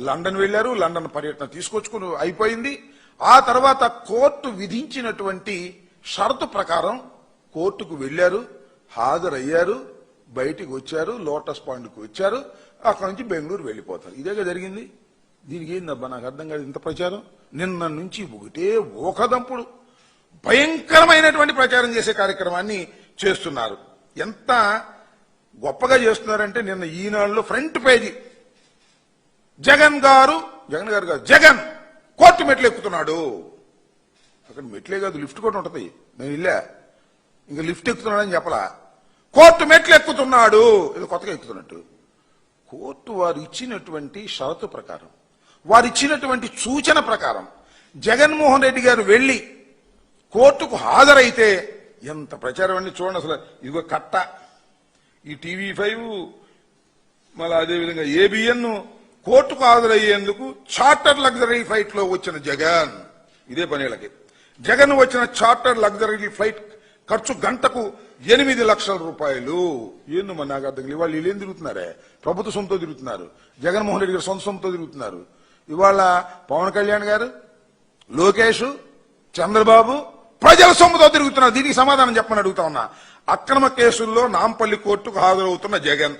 London వెళ్లారు, London పర్యటన తీసుకొచ్చుకుని అయిపోయింది. ఆ తర్వాత కోర్టు విధించినటువంటి షరతు ప్రకారం కోర్టుకు వెళ్లారు, హాజరయ్యారు, బయటికి వచ్చారు, లోటస్ పాండ్కి వచ్చారు, అక్కడి నుంచి బెంగళూరు వెళ్లిపోతారు. ఇదేగా జరిగింది. దీనికి ఏందబ్బా నాకు అర్థం కాదు ఇంత ప్రచారం. నిన్న నుంచి ఒకటే ఓకదంపుడు భయంకరమైనటువంటి ప్రచారం చేసే కార్యక్రమాన్ని చేస్తున్నారు. ఎంత గొప్పగా చేస్తున్నారంటే నిన్న ఈనాడులో ఫ్రంట్ పేజీ జగన్ గారు కాదు జగన్ కోర్టు మెట్లు ఎక్కుతున్నాడు. అక్కడ మెట్లే కాదు లిఫ్ట్ కూడా ఉంటది. నేను ఇల్లే ఇంకా లిఫ్ట్ ఎక్కుతున్నాడని చెప్పలా, కోర్టు మెట్లు ఎక్కుతున్నాడు. ఇది కొత్తగా ఎక్కుతున్నట్టు. కోర్టు వారు ఇచ్చినటువంటి షరతు ప్రకారం, వారు ఇచ్చినటువంటి సూచన ప్రకారం జగన్మోహన్ రెడ్డి గారు వెళ్లి కోర్టుకు హాజరైతే ఎంత ప్రచారం అండి చూడండి. అసలు ఇదిగో కట్ట, ఈ టీవీ5 మళ్ళీ అదేవిధంగా ఏబిఎన్ కోర్టుకు హాజరయ్యేందుకు చార్టర్ లగ్జరీ ఫ్లైట్ లో వచ్చిన జగన్. ఇదే పనేళ్ళకి జగన్ వచ్చిన చార్టర్ లగ్జరీ ఫ్లైట్ ఖర్చు గంటకు 8 లక్షల రూపాయలు. ఏందో మరి నాకు అర్థం వాళ్ళు వీళ్ళు ఏం తిరుగుతున్నారే, ప్రభుత్వ సొమ్ముతో తిరుగుతున్నారు, జగన్మోహన్ రెడ్డి గారు సొంత సొమ్ముతో తిరుగుతున్నారు. ఇవాళ పవన్ కళ్యాణ్ గారు, లోకేష్, చంద్రబాబు ప్రజల సొమ్ముతో తిరుగుతున్నారు. దీనికి సమాధానం చెప్పమని అడుగుతా ఉన్నా. అక్రమ కేసుల్లో నాంపల్లి కోర్టుకు హాజరవుతున్న జగన్